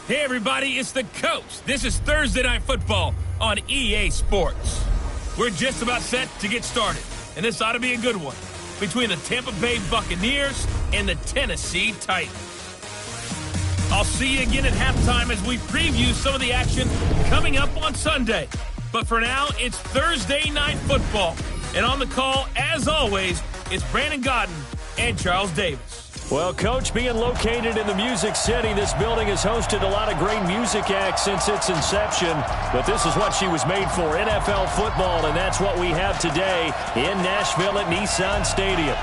Hey everybody, it's the Coach. This is Thursday Night Football on EA Sports. We're just about set to get started, and this ought to be a good one between the Tampa Bay Buccaneers and the Tennessee Titans. I'll see you again at halftime as we preview some of the action coming up on Sunday. But for now, it's Thursday Night Football, and on the call, as always, it's Brandon Godden and Charles Davis. Well, Coach, being located in the Music City, this building has hosted a lot of great music acts since its inception. But this is what she was made for, NFL football, and that's what we have today in Nashville at Nissan Stadium.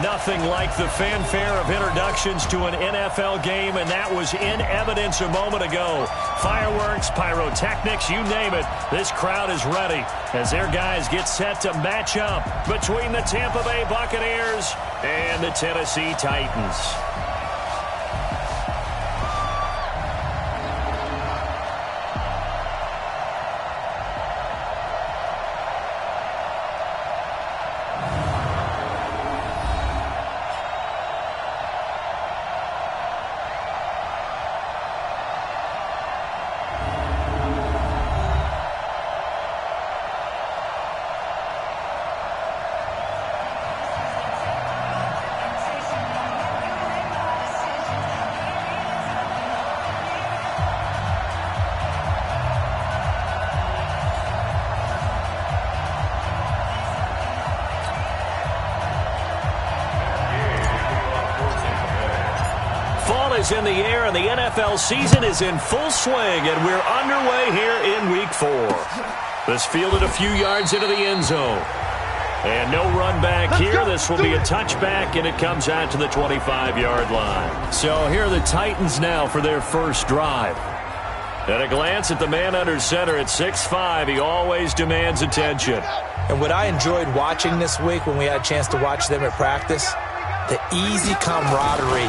Nothing like the fanfare of introductions to an NFL game, and that was in evidence a moment ago. Fireworks, pyrotechnics, you name it. This crowd is ready as their guys get set to match up between the Tampa Bay Buccaneers and the Tennessee Titans. Is in the air, and the NFL season is in full swing, and we're underway here in Week 4. This fielded a few yards into the end zone. And no run back here. This will be a touchback, and it comes out to the 25-yard line. So here are the Titans now for their first drive. At a glance at the man under center at 6'5", he always demands attention. And what I enjoyed watching this week when we had a chance to watch them at practice, the easy camaraderie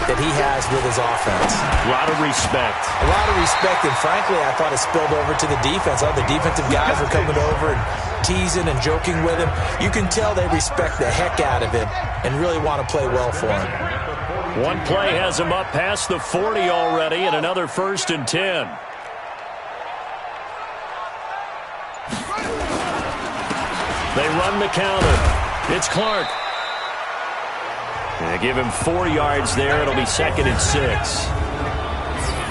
that he has with his offense. A lot of respect. A lot of respect, and frankly, I thought it spilled over to the defense. All the defensive guys were coming over and teasing and joking with him. You can tell they respect the heck out of him and really want to play well for him. One play has him up past the 40 already, and another 1st and 10. They run the counter. It's Clark. They give him 4 yards there. It'll be 2nd and 6.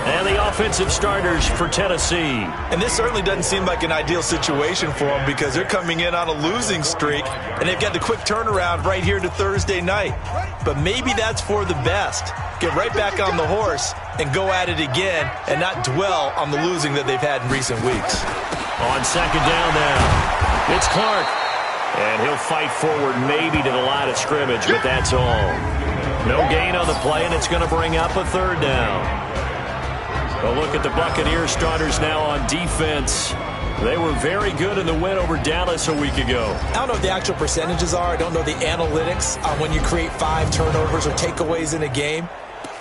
And the offensive starters for Tennessee. And this certainly doesn't seem like an ideal situation for them because they're coming in on a losing streak, and they've got the quick turnaround right here to Thursday night. But maybe that's for the best. Get right back on the horse and go at it again and not dwell on the losing that they've had in recent weeks. On 2nd down now, it's Clark. And he'll fight forward maybe to the line of scrimmage, but that's all. No gain on the play, and it's going to bring up a 3rd down. A look at the Buccaneers starters now on defense. They were very good in the win over Dallas a week ago. I don't know what the actual percentages are. I don't know the analytics on when you create 5 turnovers or takeaways in a game.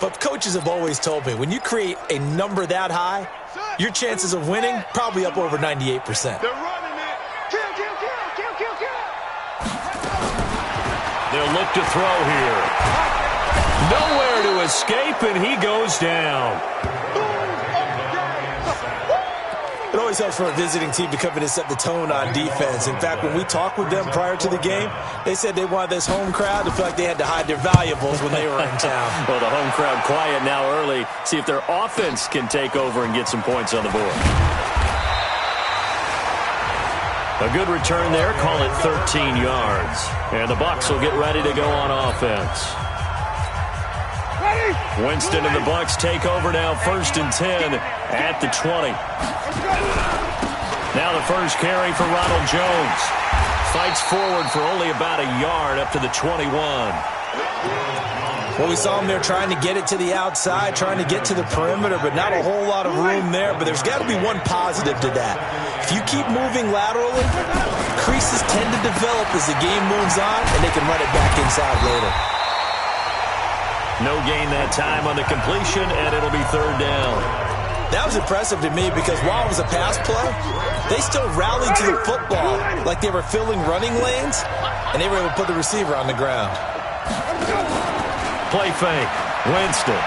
But coaches have always told me, when you create a number that high, your chances of winning probably up over 98%. They'll look to throw here. Nowhere to escape, and he goes down. It always helps for a visiting team to come in and set the tone on defense. In fact, when we talked with them prior to the game, they said they wanted this home crowd to feel like they had to hide their valuables when they were in town. Well, the home crowd quiet now early. See if their offense can take over and get some points on the board. A good return there, call it 13 yards. And the Bucs will get ready to go on offense. Winston and the Bucs take over now, 1st and 10 at the 20. Now the first carry for Ronald Jones. Fights forward for only about a yard up to the 21. Well, we saw him there trying to get it to the outside, trying to get to the perimeter, but not a whole lot of room there. But there's got to be one positive to that. If you keep moving laterally, creases tend to develop as the game moves on, and they can run it back inside later. No gain that time on the completion, and it'll be 3rd down. That was impressive to me because while it was a pass play, they still rallied to the football like they were filling running lanes, and they were able to put the receiver on the ground. Play fake. Winston.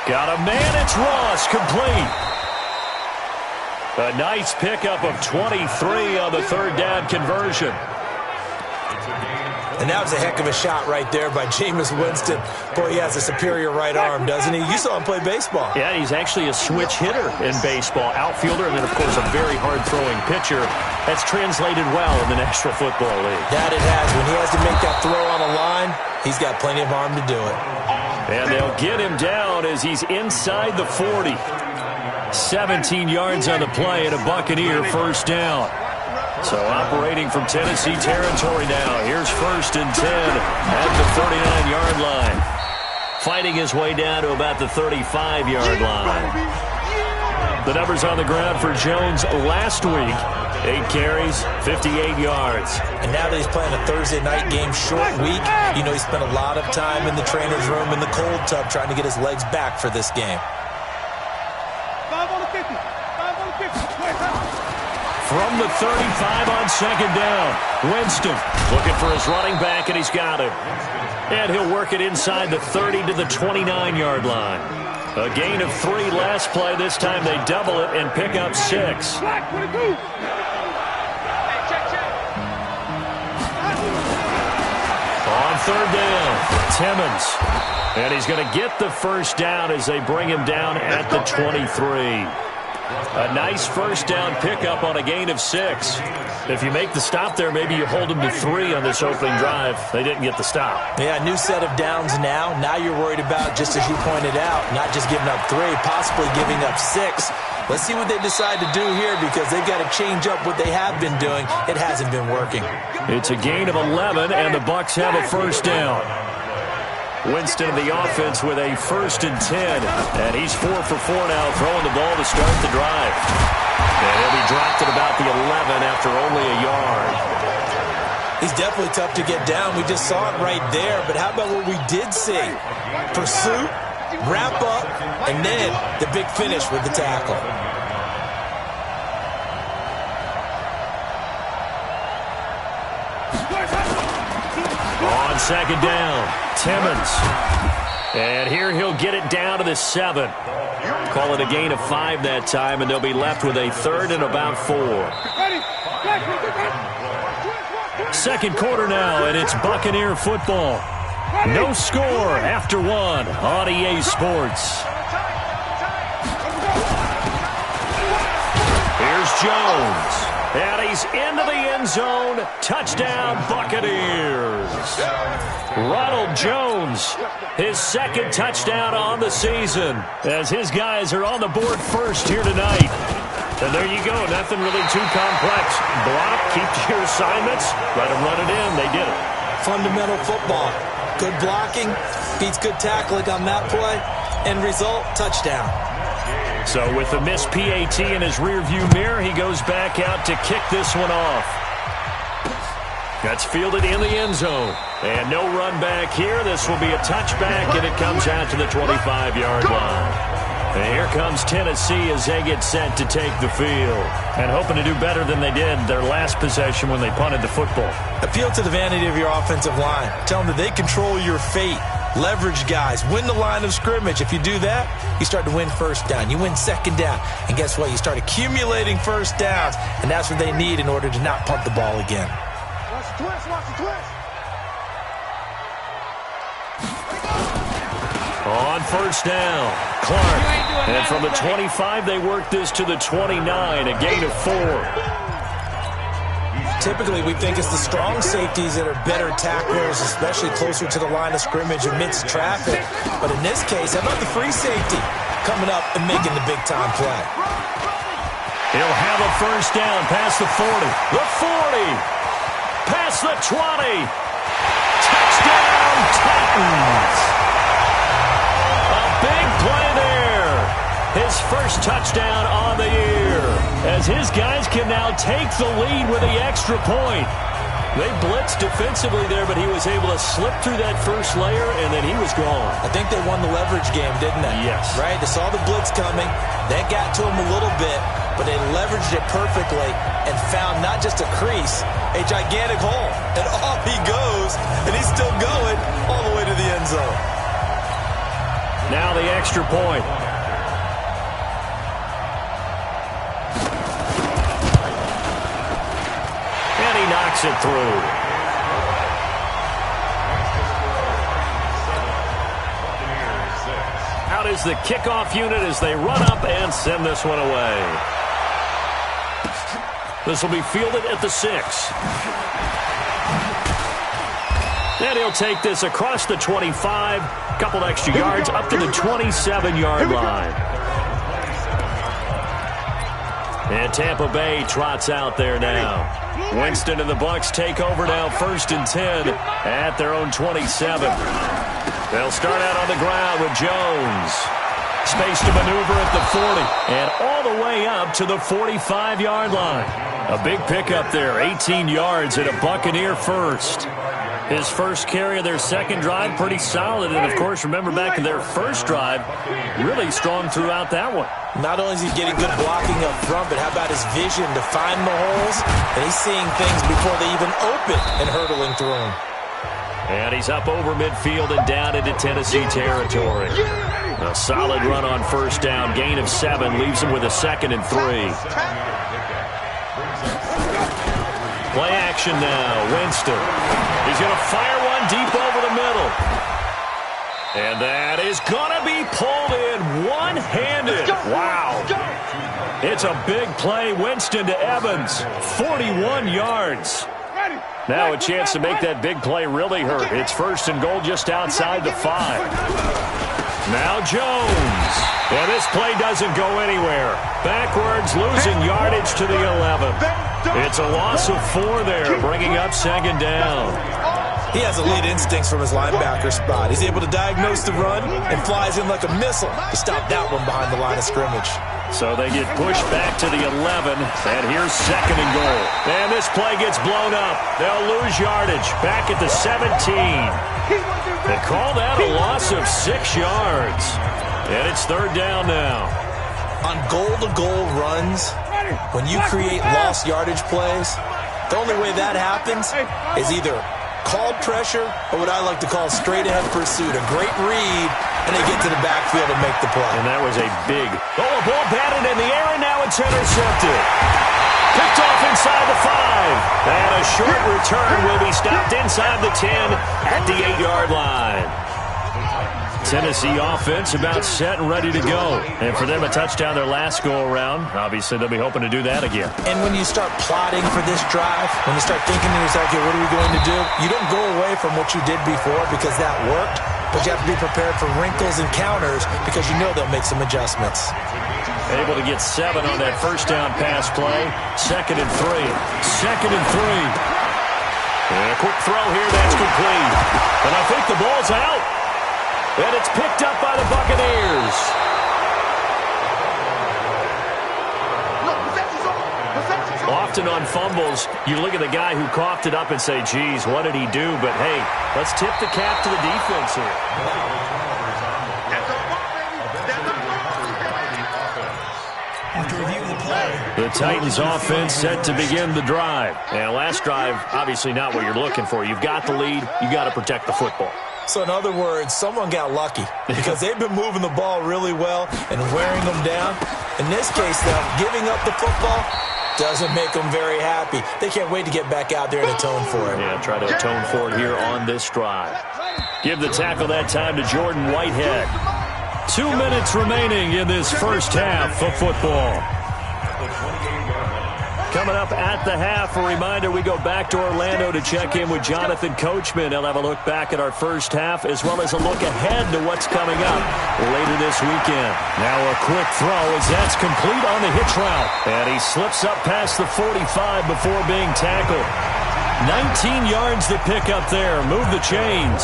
Got a man, it's Ross, complete. A nice pickup of 23 on the third down conversion. And that was a heck of a shot right there by Jameis Winston. Boy, he has a superior right arm, doesn't he? You saw him play baseball. Yeah, he's actually a switch hitter in baseball. Outfielder, and then, of course, a very hard-throwing pitcher. That's translated well in the National Football League. That it has. When he has to make that throw on the line, he's got plenty of arm to do it. And they'll get him down as he's inside the 40. 17 yards on the play and a Buccaneer first down. So operating from Tennessee territory now. Here's 1st and 10 at the 39-yard line. Fighting his way down to about the 35-yard line. The numbers on the ground for Jones last week. 8 carries, 58 yards. And now that he's playing a Thursday night game, short week, you know he spent a lot of time in the trainer's room in the cold tub trying to get his legs back for this game. From the 35 on 2nd down, Winston looking for his running back, and he's got him. And he'll work it inside the 30 to the 29-yard line. A gain of 3 last play. This time they double it and pick up 6. On 3rd down, Timmons. And he's going to get the first down as they bring him down at the 23. A nice first down pickup on a gain of 6. If you make the stop there, maybe you hold them to 3 on this opening drive. They didn't get the stop. Yeah, new set of downs now. Now you're worried about, just as you pointed out, not just giving up 3, possibly giving up 6. Let's see what they decide to do here because they've got to change up what they have been doing. It hasn't been working. It's a gain of 11, and the Bucs have a first down. Winston of the offense with a 1st and 10. And he's 4 for 4 now, throwing the ball to start the drive. And he'll be dropped at about the 11 after only a yard. He's definitely tough to get down. We just saw it right there. But how about what we did see? Pursuit, wrap up, and then the big finish with the tackle. On 2nd down, Timmons. And here he'll get it down to the 7. Call it a gain of 5 that time, and they'll be left with a 3rd and about 4. 2nd quarter now, and it's Buccaneer football. No score after 1 on EA Sports. Here's Jones. And he's into the end zone. Touchdown, Buccaneers. Ronald Jones, his 2nd touchdown on the season, as his guys are on the board first here tonight. And there you go, nothing really too complex. Block, keep to your assignments, let them run it in. They did it. Fundamental football. Good blocking, beats good tackling on that play. End result, touchdown. So with the missed PAT in his rearview mirror, he goes back out to kick this one off. That's fielded in the end zone. And no run back here. This will be a touchback, and it comes out to the 25-yard line. And here comes Tennessee as they get set to take the field. And hoping to do better than they did their last possession when they punted the football. Appeal to the vanity of your offensive line. Tell them that they control your fate. Leverage guys. Win the line of scrimmage. If you do that, you start to win first down. You win 2nd down. And guess what? You start accumulating first downs. And that's what they need in order to not punt the ball again. Watch the twist. Watch the twist. On 1st down, Clark. And from the 25, they work this to the 29, a gain of 4. Typically, we think it's the strong safeties that are better tacklers, especially closer to the line of scrimmage amidst traffic. But in this case, how about the free safety coming up and making the big-time play? He'll have a first down past the 40. The 40. Past the 20. Touchdown, Titans. A big play there. His first touchdown on the year, as his guys can now take the lead with the extra point. They blitzed defensively there, but he was able to slip through that first layer, and then he was gone. I think they won the leverage game, didn't they? Yes. Right? They saw the blitz coming. That got to him a little bit, but they leveraged it perfectly and found not just a crease, a gigantic hole. And off he goes, and he's still going all the way to the end zone. Now the extra point. And he knocks it through. Out is the kickoff unit as they run up and send this one away. This will be fielded at the 6. And he'll take this across the 25, a couple extra yards up to the 27-yard line. And Tampa Bay trots out there now. Winston and the Bucs take over now, 1st and 10 at their own 27. They'll start out on the ground with Jones. Space to maneuver at the 40 and all the way up to the 45-yard line. A big pickup there, 18 yards and a Buccaneer first. His first carry of their second drive, pretty solid. And, of course, remember back in their first drive, really strong throughout that one. Not only is he getting good blocking up front, but how about his vision to find the holes? And he's seeing things before they even open and hurdling through them. And he's up over midfield and down into Tennessee territory. A solid run on first down. Gain of 7 leaves him with a 2nd and 3. Play action now. Winston. He's going to fire one deep over the middle. And that is going to be pulled in one-handed. Wow. It's a big play. Winston to Evans. 41 yards. Now a chance to make that big play really hurt. It's 1st and goal just outside the 5. Now Jones. And this play doesn't go anywhere. Backwards, losing yardage to the 11. It's a loss of 4 there, bringing up 2nd down. He has elite instincts from his linebacker spot. He's able to diagnose the run and flies in like a missile to stop that one behind the line of scrimmage. So they get pushed back to the 11, and here's 2nd and goal. And this play gets blown up. They'll lose yardage back at the 17. They call that a loss of 6 yards. And it's 3rd down now. On goal-to-goal runs, when you create lost yardage plays, the only way that happens is either called pressure or what I like to call straight-ahead pursuit. A great read, and they get to the backfield and make the play. And that was a big... Oh, a ball batted in the air, and now it's intercepted. Picked off inside the 5. And a short return will be stopped inside the 10 at the 8-yard line. Tennessee offense about set and ready to go. And for them, a touchdown their last go-around. Obviously, they'll be hoping to do that again. And when you start plotting for this drive, when you start thinking to yourself, okay, what are we going to do? You don't go away from what you did before because that worked, but you have to be prepared for wrinkles and counters because you know they'll make some adjustments. Able to get 7 on that first down pass play. 2nd and 3. 2nd and 3. And a quick throw here, that's complete. And I think the ball's out. And it's picked up by the Buccaneers. Often on fumbles, you look at the guy who coughed it up and say, geez, what did he do? But, hey, let's tip the cap to the defense here. The Titans offense set to begin the drive. And last drive, obviously not what you're looking for. You've got the lead. You got to protect the football. So in other words, someone got lucky because they've been moving the ball really well and wearing them down. In this case, though, giving up the football doesn't make them very happy. They can't wait to get back out there and atone for it. Yeah, try to atone for it here on this drive. Give the tackle that time to Jordan Whitehead. 2 minutes remaining in this first half of football. Coming up at the half, a reminder, we go back to Orlando to check in with Jonathan Coachman. He'll have a look back at our first half as well as a look ahead to what's coming up later this weekend. Now a quick throw as that's complete on the hitch route. And he slips up past the 45 before being tackled. 19 yards to pick up there. Move the chains.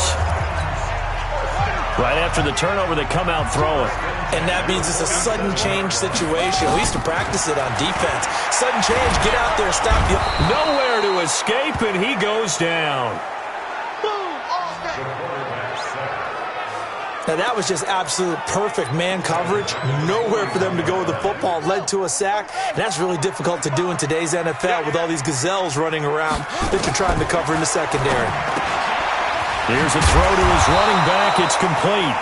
Right after the turnover, they come out throwing. And that means it's a sudden change situation. We used to practice it on defense. Sudden change, get out there, stop you. Nowhere to escape, and he goes down. Now that was just absolute perfect man coverage. Nowhere for them to go with the football. Led to a sack. And that's really difficult to do in today's NFL with all these gazelles running around that you're trying to cover in the secondary. Here's a throw to his running back. It's complete.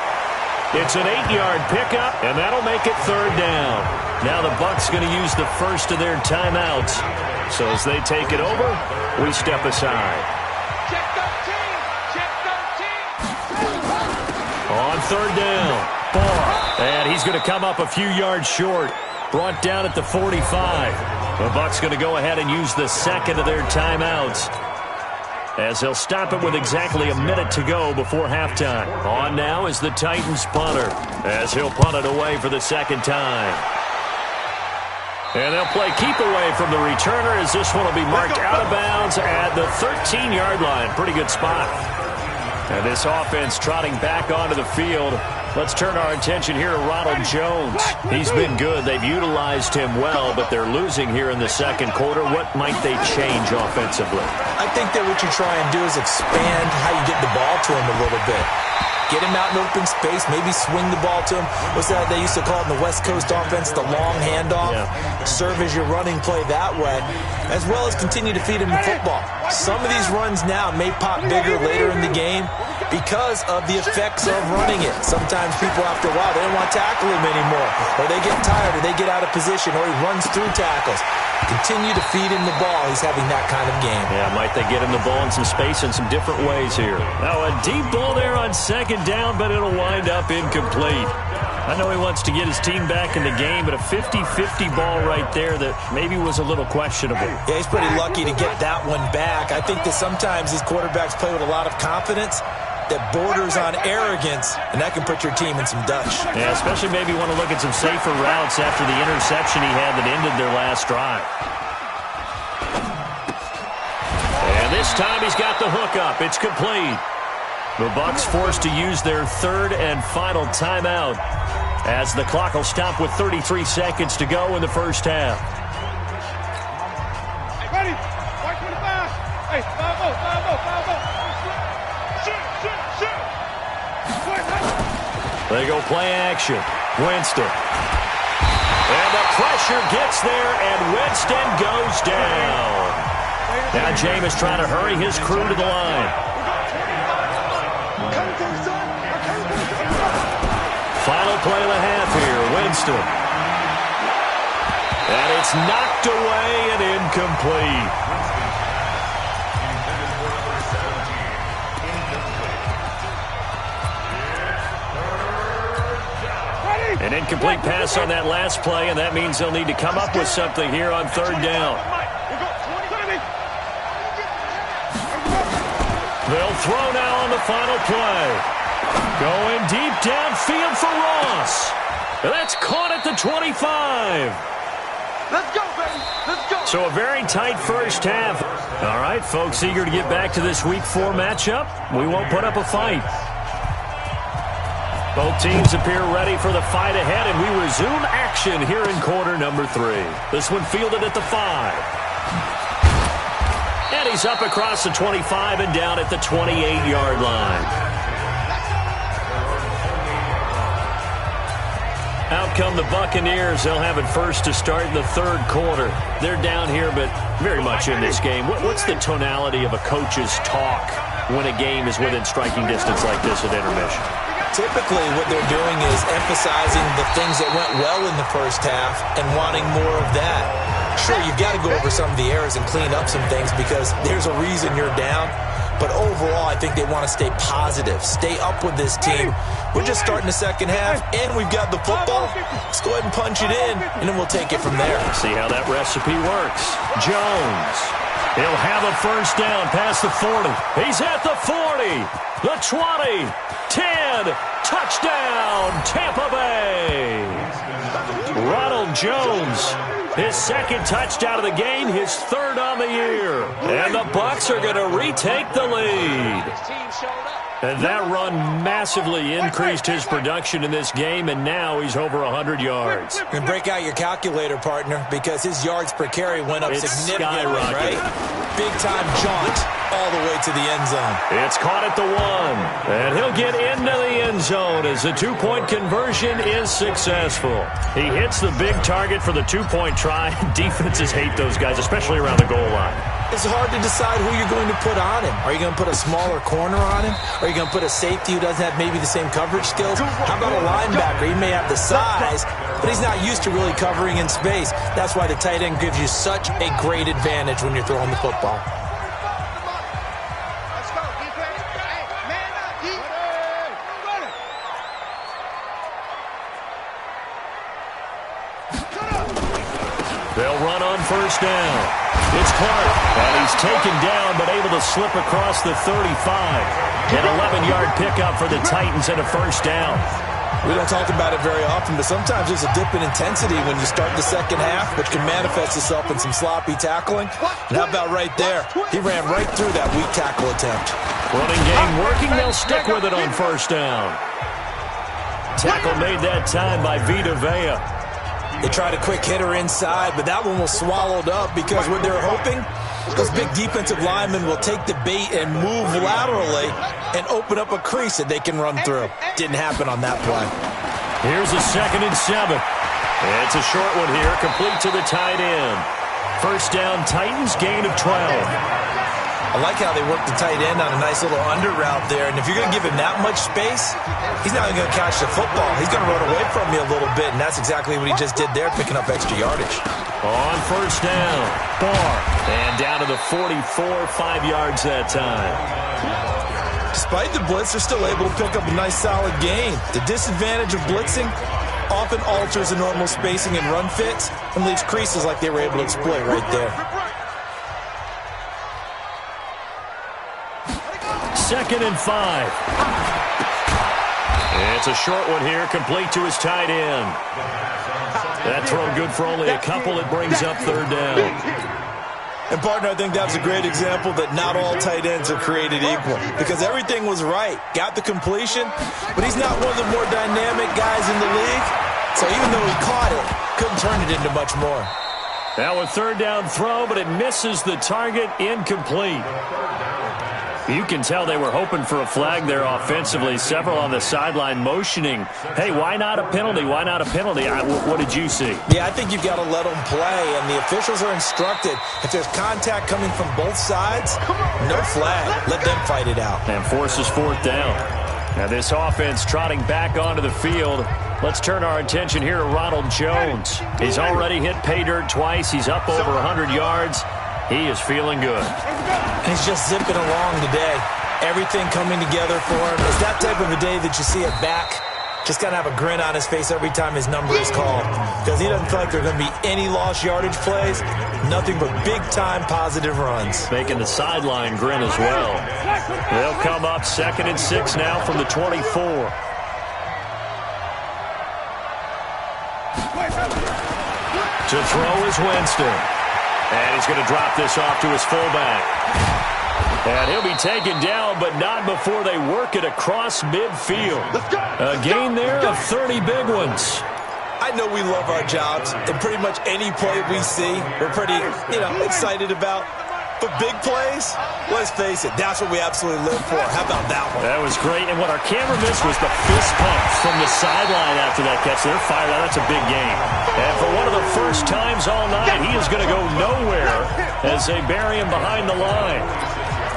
It's an 8-yard pickup, and that'll make it third down. Now the Bucs going to use the first of their timeouts. So as they take it over, we step aside. Check 13. On third down, Barr. And he's going to come up a few yards short. Brought down at the 45. The Bucs going to go ahead and use the second of their timeouts, as they'll stop it with exactly a minute to go before halftime. On now is the Titans punter, as he'll punt it away for the second time. And they'll play keep away from the returner, as this one will be marked out of bounds at the 13-yard line. Pretty good spot. And this offense trotting back onto the field. Let's turn our attention here to Ronald Jones. He's been good. They've utilized him well, but they're losing here in the second quarter. What might they change offensively? I think that what you try and do is expand how you get the ball to him a little bit. Get him out in open space, maybe swing the ball to him. What's that they used to call it in the West Coast offense, the long handoff? Yeah. Serve as your running play that way, as well as continue to feed him the football. Some of these runs now may pop bigger later in the game because of the effects of running it. Sometimes people, after a while, they don't want to tackle him anymore, or they get tired, or they get out of position, or he runs through tackles. Continue to feed him the ball. He's having that kind of game. Yeah, might they get him the ball in some space in some different ways here. Now, a deep ball there on second down, but it'll wind up incomplete. I know he wants to get his team back in the game, but a 50-50 ball right there that maybe was a little questionable. Yeah, he's pretty lucky to get that one back. I think that sometimes these quarterbacks play with a lot of confidence that borders on arrogance, and that can put your team in some Dutch. Yeah, especially maybe want to look at some safer routes after the interception he had that ended their last drive. And this time he's got the hook up. It's complete. The Bucs forced to use their third and final timeout, as the clock will stop with 33 seconds to go in the first half. Hey, ready? White 25. Hey, 5-0. Shoot. They go play action. Winston. And the pressure gets there, and Winston goes down. Now Jameis trying to hurry his crew to the line. Final play of the half here, Winston. And it's knocked away and incomplete. An incomplete pass on that last play, and that means they'll need to come up with something here on third down. They'll throw now on the final play. Going deep downfield for Ross. That's caught at the 25. Let's go, baby. Let's go. So a very tight first half. All right, folks, eager to get back to this Week 4 matchup. We won't put up a fight. Both teams appear ready for the fight ahead, and we resume action here in quarter number 3. This one fielded at the 5. And he's up across the 25 and down at the 28-yard line. Out come the Buccaneers. They'll have it first to start in the third quarter. They're down here, but very much in this game. What's the tonality of a coach's talk when a game is within striking distance like this at intermission? Typically, what they're doing is emphasizing the things that went well in the first half and wanting more of that. Sure, you've got to go over some of the errors and clean up some things because there's a reason you're down. But overall, I think they want to stay positive, stay up with this team. We're just starting the second half, and we've got the football. Let's go ahead and punch it in, and then we'll take it from there. See how that recipe works. Jones. He'll have a first down past the 40. He's at the 40, the 20, 10, touchdown, Tampa Bay. Ronald Jones, his second touchdown of the game, his third on the year. And the Bucs are going to retake the lead. And that run massively increased his production in this game, and now he's over 100 yards. And break out your calculator, partner, because his yards per carry went up significantly, right? Big-time jaunt all the way to the end zone. It's caught at the 1, and he'll get into the end zone as the two-point conversion is successful. He hits the big target for the two-point try. Defenses hate those guys, especially around the goal line. It's hard to decide who you're going to put on him. Are you going to put a smaller corner on him? Are you going to put a safety who doesn't have maybe the same coverage skills? How about a linebacker? He may have the size, but he's not used to really covering in space. That's why the tight end gives you such a great advantage when you're throwing the football. They'll run on first down. It's Clark, and he's taken down but able to slip across the 35. An 11-yard pickup for the Titans and a first down. We don't talk about it very often, but sometimes there's a dip in intensity when you start the second half, which can manifest itself in some sloppy tackling. And how about right there? He ran right through that weak tackle attempt. Running game working. They'll stick with it on first down. Tackle made that time by Vita Vea. They tried a quick hitter inside, but that one was swallowed up because what they're hoping, those big defensive linemen will take the bait and move laterally and open up a crease that they can run through. Didn't happen on that play. Here's a 2nd and 7. It's a short one here, complete to the tight end. First down, Titans, gain of 12. I like how they work the tight end on a nice little under route there. And if you're going to give him that much space, he's not even going to catch the football. He's going to run away from you a little bit, and that's exactly what he just did there, picking up extra yardage. On first down, Barr. And down to the 44, 5 yards that time. Despite the blitz, they're still able to pick up a nice solid gain. The disadvantage of blitzing often alters the normal spacing and run fits and leaves creases like they were able to exploit right there. 2nd and 5. It's a short one here, complete to his tight end. That throw good for only a couple. It brings up third down. And, partner, I think that was a great example that not all tight ends are created equal because everything was right. Got the completion, but he's not one of the more dynamic guys in the league. So even though he caught it, couldn't turn it into much more. Now a third down throw, but it misses the target, incomplete. You can tell they were hoping for a flag there offensively. Several on the sideline motioning, hey, why not a penalty? Why not a penalty? What did you see? Yeah, I think you've got to let them play, and the officials are instructed. If there's contact coming from both sides, no flag. Let them fight it out. And forces fourth down. Now this offense trotting back onto the field. Let's turn our attention here to Ronald Jones. He's already hit pay dirt twice. He's up over 100 yards. He is feeling good. He's just zipping along today. Everything coming together for him. It's that type of a day that you see it back. Just got to have a grin on his face every time his number is called. Because he doesn't feel like there are going to be any lost yardage plays. Nothing but big-time positive runs. Making the sideline grin as well. They'll come up 2nd and 6 now from the 24. To throw is Winston. And he's going to drop this off to his fullback. And he'll be taken down, but not before they work it across midfield. A gain there of 30 big ones. I know we love our jobs, and pretty much any play we see, we're pretty, excited about. But big plays, let's face it, that's what we absolutely live for. How about that one? That was great, and what our camera missed was the fist pump from the sideline after that catch. They're fired out. That's a big game. And for one of the first times all night, he is going to go nowhere as they bury him behind the line.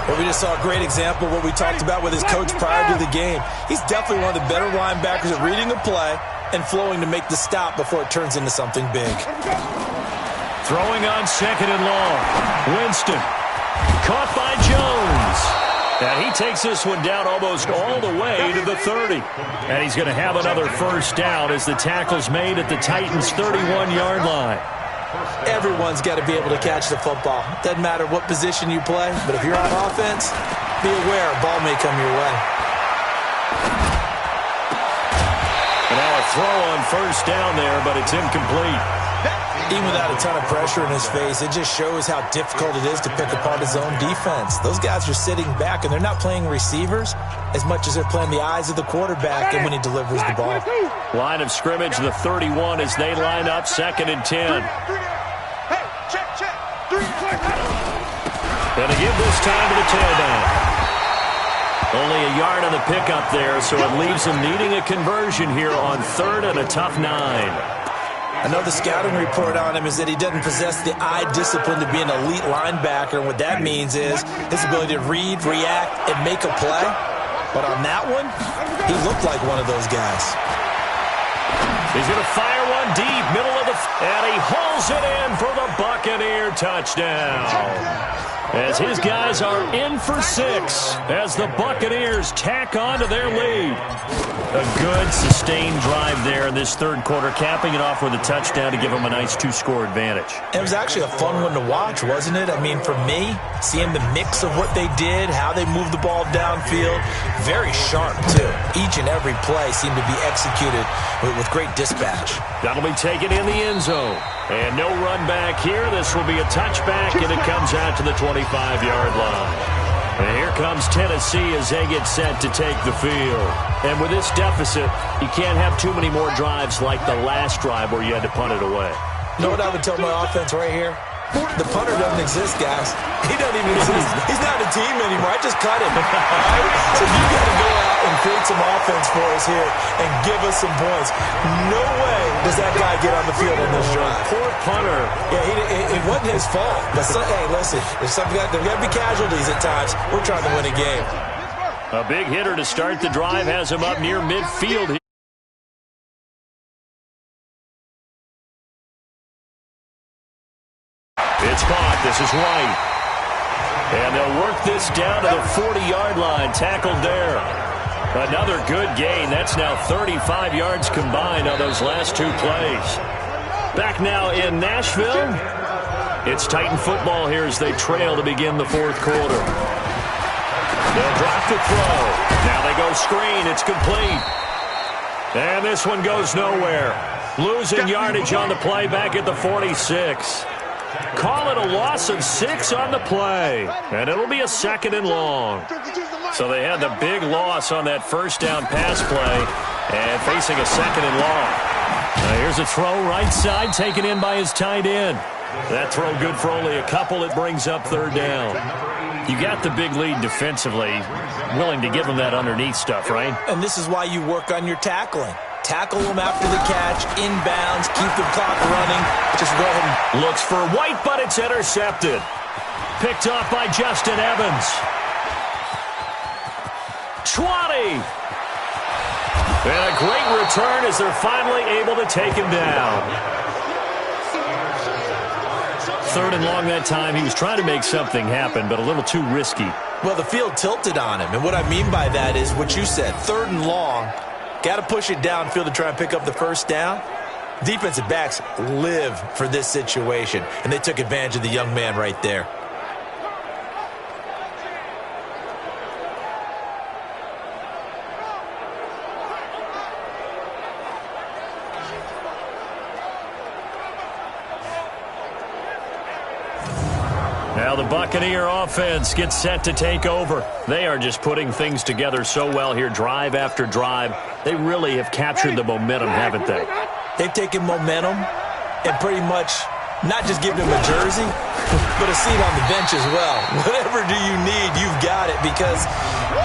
Well, we just saw a great example of what we talked about with his coach prior to the game. He's definitely one of the better linebackers at reading a play and flowing to make the stop before it turns into something big. Throwing on 2nd and long. Winston. Caught by Jones. And he takes this one down almost all the way to the 30. And he's going to have another first down as the tackle's made at the Titans' 31-yard line. Everyone's got to be able to catch the football. Doesn't matter what position you play, but if you're on offense, be aware a ball may come your way. And now a throw on first down there, but it's incomplete. Even without a ton of pressure in his face, it just shows how difficult it is to pick apart his own defense. Those guys are sitting back, and they're not playing receivers as much as they're playing the eyes of the quarterback and when he delivers the ball. Line of scrimmage, the 31 as they line up, 2nd and 10. Going to give this time to the tailback. Only a yard on the pickup there, so it leaves them needing a conversion here on 3rd and a tough 9. I know the scouting report on him is that he doesn't possess the eye discipline to be an elite linebacker, and what that means is his ability to read, react, and make a play. But on that one, he looked like one of those guys. He's going to fire one deep, middle of the... And he hauls it in for the Buccaneer touchdown. As his guys are in for 6 as the Buccaneers tack on to their lead. A good, sustained drive there in this third quarter, capping it off with a touchdown to give them a nice 2-score advantage. It was actually a fun one to watch, wasn't it? I mean, for me, seeing the mix of what they did, how they moved the ball downfield, very sharp, too. Each and every play seemed to be executed with great dispatch. That'll be taken in the end zone. And no run back here. This will be a touchback, and it comes out to the 25-yard line. And here comes Tennessee as they get set to take the field. And with this deficit, you can't have too many more drives like the last drive where you had to punt it away. You know what I would tell my offense right here? The punter doesn't exist, guys. He doesn't even exist. He's not a team anymore. I just cut him. All right? So you got to go out and create some offense for us here and give us some points. No way does that guy get on the field on this drive. Poor punter. Yeah, it wasn't his fault. But hey, listen, there's got to be casualties at times. We're trying to win a game. A big hitter to start the drive has him up near midfield. It's caught. This is White. And they'll work this down to the 40-yard line. Tackled there. Another good gain. That's now 35 yards combined on those last 2 plays. Back now in Nashville. It's Titan football here as they trail to begin the fourth quarter. They'll drop the throw. Now they go screen. It's complete. And this one goes nowhere. Losing yardage on the play back at the 46. Call it a loss of 6 on the play. And it'll be a 2nd and long. So they had the big loss on that first down pass play and facing a 2nd and long. Now here's a throw right side taken in by his tight end. That throw good for only a couple. It brings up 3rd down. You got the big lead defensively, willing to give them that underneath stuff, right? And this is why you work on your tackling. Tackle them after the catch, inbounds, keep the clock running. Just go ahead and... Looks for White, but it's intercepted. Picked off by Justin Evans. 20. And a great return as they're finally able to take him down. 3rd and long that time. He was trying to make something happen, but a little too risky. Well, the field tilted on him, and what I mean by that is what you said, 3rd and long. Got to push it downfield to try and pick up the first down. Defensive backs live for this situation, and they took advantage of the young man right there. Now the Buccaneer offense gets set to take over. They are just putting things together so well here, drive after drive. They really have captured the momentum, haven't they? They've taken momentum and pretty much not just given him a jersey, but a seat on the bench as well. Whatever do you need, you've got it, because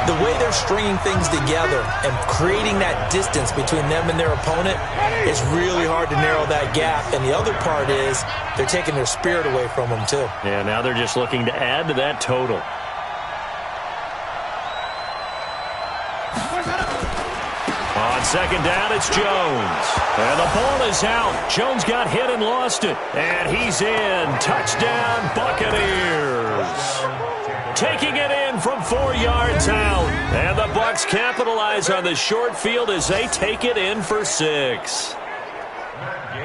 the way they're stringing things together and creating that distance between them and their opponent, it's really hard to narrow that gap. And the other part is they're taking their spirit away from them, too. Yeah, now they're just looking to add to that total. On 2nd down, it's Jones. And the ball is out. Jones got hit and lost it. And he's in. Touchdown, Buccaneers. Taking it in from 4 yards out. And the Bucs capitalize on the short field as they take it in for 6.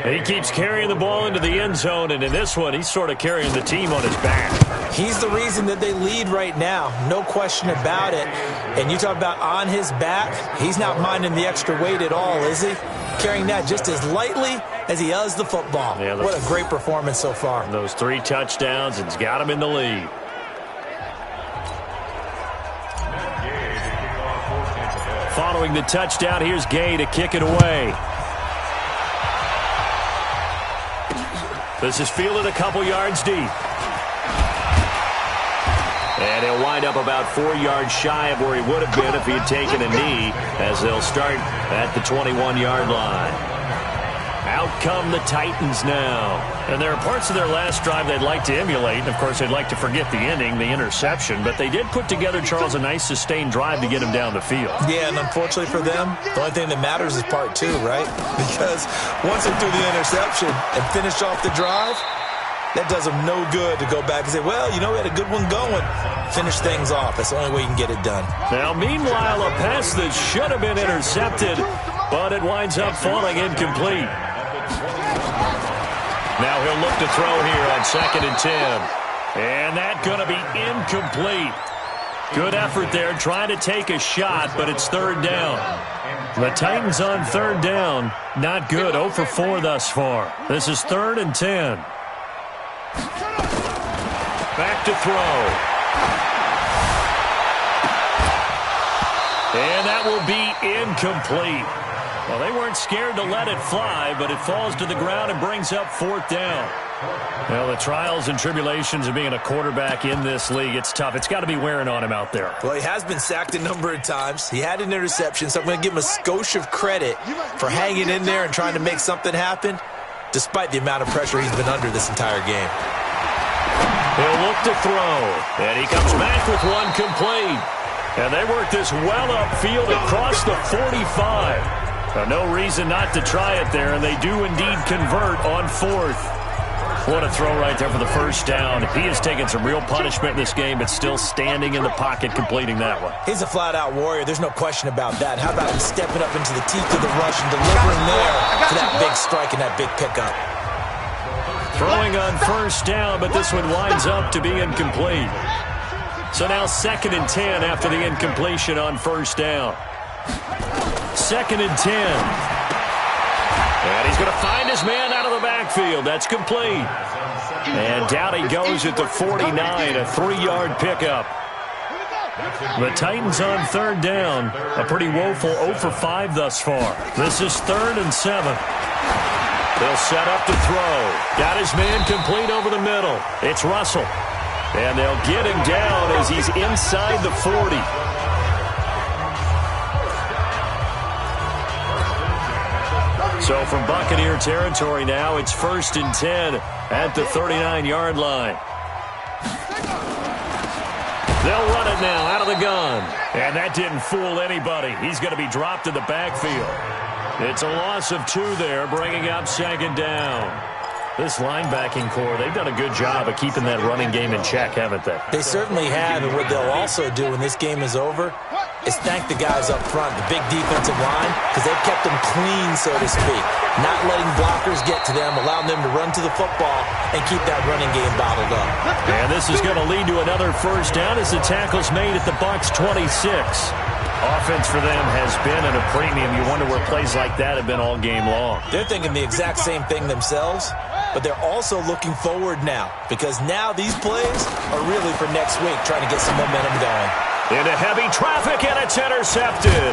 He keeps carrying the ball into the end zone, and in this one, he's sort of carrying the team on his back. He's the reason that they lead right now, no question about it. And you talk about on his back, he's not minding the extra weight at all, is he? Carrying that just as lightly as he does the football. Yeah, what a great performance so far. Those 3 touchdowns, it's got him in the lead. Following the touchdown, here's Gay to kick it away. This is fielded a couple yards deep. And he'll wind up about 4 yards shy of where he would have been if he had taken a knee, as they'll start at the 21-yard line. Out come the Titans now. And there are parts of their last drive they'd like to emulate. And, of course, they'd like to forget the ending, the interception. But they did put together, Charles, a nice sustained drive to get him down the field. Yeah, and unfortunately for them, the only thing that matters is part two, right? Because once they threw the interception and finished off the drive, that does them no good to go back and say, well, you know, we had a good one going. Finish things off. That's the only way you can get it done. Now, meanwhile, a pass that should have been intercepted, but it winds up falling incomplete. Now he'll look to throw here on 2nd and 10. And that's going to be incomplete. Good effort there trying to take a shot, but it's 3rd down. The Titans on 3rd down. Not good. 0 for 4 thus far. This is 3rd and 10. Back to throw. And that will be incomplete. Well, they weren't scared to let it fly, but it falls to the ground and brings up 4th down. Well, the trials and tribulations of being a quarterback in this league, it's tough. It's got to be wearing on him out there. Well, he has been sacked a number of times. He had an interception, so I'm going to give him a skosh of credit for hanging in there and trying to make something happen, despite the amount of pressure he's been under this entire game. He'll look to throw, and he comes back with one complete. And they work this well upfield across the 45. No reason not to try it there, and they do indeed convert on 4th. What a throw right there for the 1st down. He has taken some real punishment in this game, but still standing in the pocket completing that one. He's a flat-out warrior. There's no question about that. How about him stepping up into the teeth of the rush and delivering there for that big strike and that big pickup? Throwing on 1st down, but this one winds up to be incomplete. So now 2nd and 10 after the incompletion on 1st down. 2nd and 10. And he's going to find his man out of the backfield. That's complete. And down he goes at the 49, a 3-yard pickup. The Titans on 3rd down. A pretty woeful 0 for 5 thus far. This is 3rd and 7. They'll set up to throw. Got his man complete over the middle. It's Russell. And they'll get him down as he's inside the 40. So from Buccaneer territory now, it's 1st and 10 at the 39-yard line. They'll run it now out of the gun. And that didn't fool anybody. He's going to be dropped in the backfield. It's a loss of 2 there, bringing up 2nd down. This linebacking core, they've done a good job of keeping that running game in check, haven't they? They certainly have, and what they'll also do when this game is over is thank the guys up front, the big defensive line, because they've kept them clean, so to speak. Not letting blockers get to them, allowing them to run to the football and keep that running game bottled up. And this is going to lead to another 1st down as the tackle's made at the Bucs 26. Offense for them has been at a premium. You wonder where plays like that have been all game long. They're thinking the exact same thing themselves, but they're also looking forward now, because now these plays are really for next week, trying to get some momentum going. Into heavy traffic, and it's intercepted.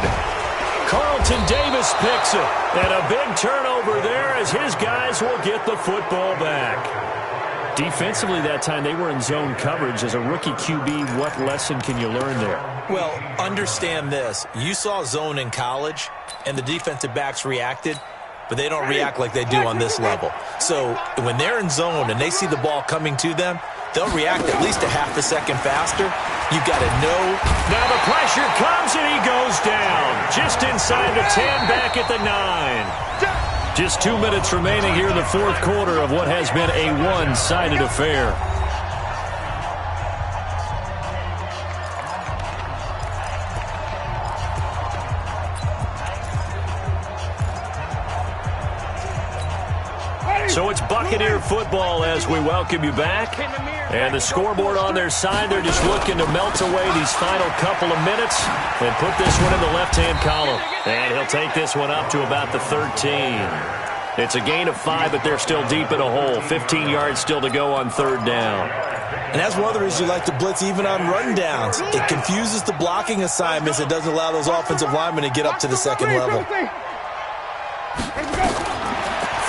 Carlton Davis picks it, and a big turnover there as his guys will get the football back. Defensively that time, they were in zone coverage. As a rookie QB, what lesson can you learn there? Well, understand this. You saw zone in college, and the defensive backs reacted, but they don't react like they do on this level. So when they're in zone and they see the ball coming to them, they'll react at least a half a second faster. You've got to know. Now the pressure comes, and he goes down. Just inside the 10, back at the 9. Just 2 minutes remaining here in the 4th quarter of what has been a one-sided affair. So it's Buccaneer football as we welcome you back. And the scoreboard on their side, they're just looking to melt away these final couple of minutes and put this one in the left-hand column. And he'll take this one up to about the 13. It's a gain of 5, but they're still deep in a hole. 15 yards still to go on 3rd down. And that's one of the reasons you like to blitz even on rundowns. It confuses the blocking assignments. It doesn't allow those offensive linemen to get up to the second level.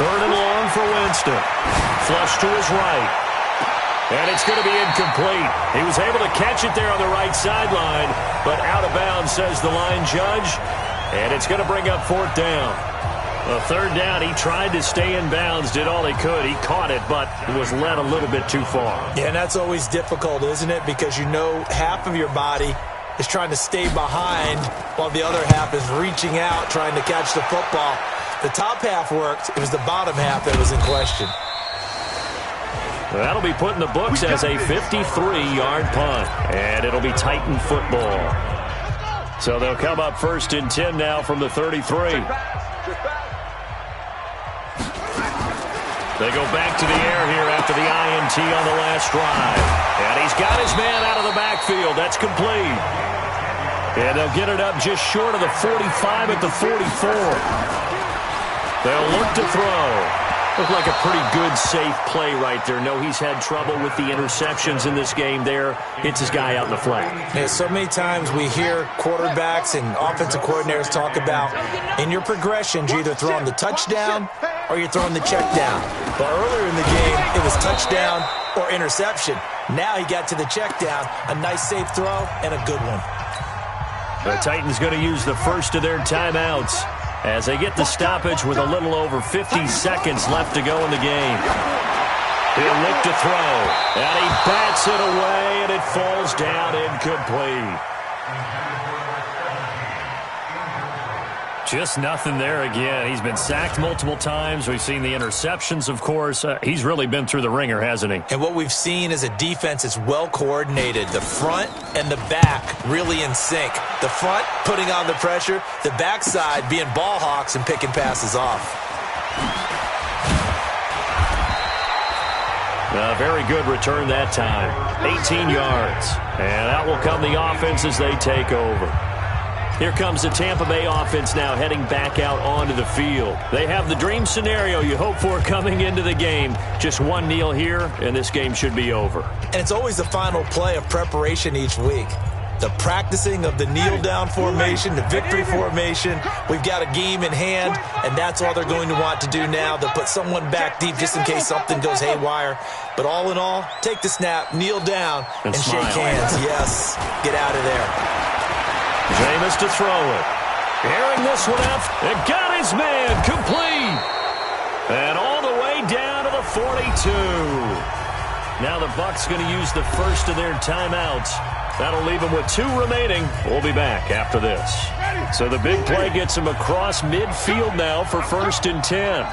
3rd and long for Winston. Flush to his right. And it's going to be incomplete. He was able to catch it there on the right sideline, but out of bounds, says the line judge. And it's going to bring up 4th down. A third down, he tried to stay in bounds, did all he could. He caught it, but was led a little bit too far. Yeah, and that's always difficult, isn't it? Because you know half of your body is trying to stay behind while the other half is reaching out, trying to catch the football. The top half worked. It was the bottom half that was in question. That'll be put in the books as a 53-yard punt, and it'll be Titan football. So they'll come up 1st and 10 now from the 33. They go back to the air here after the INT on the last drive. And he's got his man out of the backfield. That's complete. And they'll get it up just short of the 45 at the 44. They'll look to throw. Looked like a pretty good, safe play right there. No, he's had trouble with the interceptions in this game there. Hits his guy out in the flat. Yeah, so many times we hear quarterbacks and offensive coordinators talk about in your progressions, you're either throwing the touchdown or you're throwing the check down. But earlier in the game, it was touchdown or interception. Now he got to the check down. A nice, safe throw and a good one. The Titans going to use the first of their timeouts as they get the stoppage with a little over 50 seconds left to go in the game. He'll look to throw, and he bats it away, and it falls down incomplete. Just nothing there again. He's been sacked multiple times. We've seen the interceptions, of course. He's really been through the ringer, hasn't he? And what we've seen is a defense that's well coordinated. The front and the back really in sync. The front putting on the pressure, the backside being ball hawks and picking passes off. A very good return that time. 18 yards. And out will come the offense as they take over. Here comes the Tampa Bay offense now heading back out onto the field. They have the dream scenario you hope for coming into the game. Just one kneel here, and this game should be over. And it's always the final play of preparation each week. The practicing of the kneel-down formation, the victory formation. We've got a game in hand, and that's all they're going to want to do now. They'll put someone back deep just in case something goes haywire. But all in all, take the snap, kneel down, and shake hands. Yes, get out of there. Jameis to throw it. Airing this one out. And got his man complete. And all the way down to the 42. Now the Bucs going to use the first of their timeouts. That'll leave them with 2 remaining. We'll be back after this. So the big play gets them across midfield now for 1st and 10.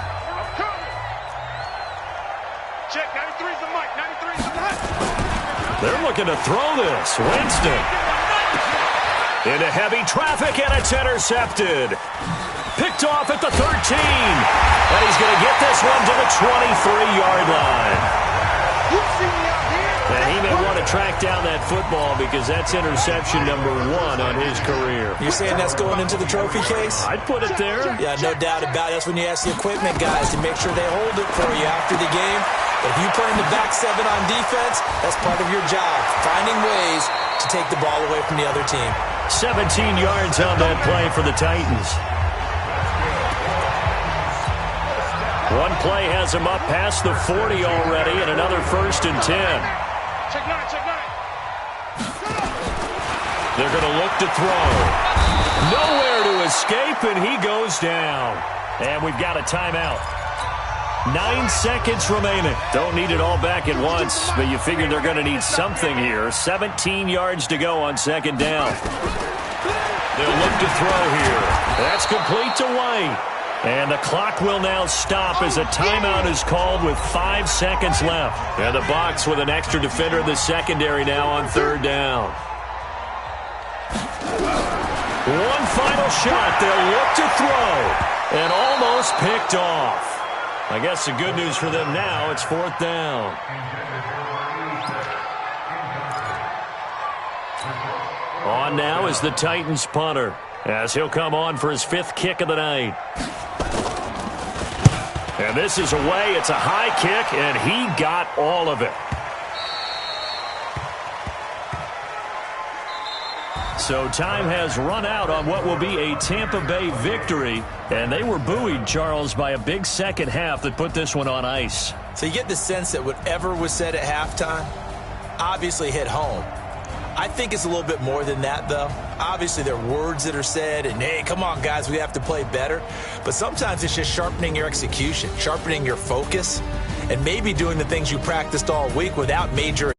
Check, 93's the mic, 93's the mic. They're looking to throw this. Winston. Into heavy traffic, and it's intercepted. Picked off at the 13. And he's going to get this one to the 23-yard line. And he may want to track down that football because that's interception number 1 on his career. You're saying that's going into the trophy case? I'd put it there. Yeah, no doubt about it. That's when you ask the equipment guys to make sure they hold it for you after the game. But if you play in the back 7 on defense, that's part of your job, finding ways to take the ball away from the other team. 17 yards on that play for the Titans. One play has him up past the 40 already, and another 1st and 10. Check 9, check 9. They're going to look to throw. Nowhere to escape, and he goes down. And we've got a timeout. 9 seconds remaining. Don't need it all back at once, but you figure they're going to need something here. 17 yards to go on 2nd down. They'll look to throw here. That's complete to White. And the clock will now stop as a timeout is called with 5 seconds left. And the Bucs with an extra defender in the secondary now on 3rd down. One final shot. They'll look to throw. And almost picked off. I guess the good news for them now, it's 4th down. On now is the Titans punter, as he'll come on for his 5th kick of the night. And this is away. It's a high kick, and he got all of it. So time has run out on what will be a Tampa Bay victory. And they were buoyed, Charles, by a big second half that put this one on ice. So you get the sense that whatever was said at halftime obviously hit home. I think it's a little bit more than that, though. Obviously, there are words that are said, and, hey, come on, guys, we have to play better. But sometimes it's just sharpening your execution, sharpening your focus, and maybe doing the things you practiced all week without major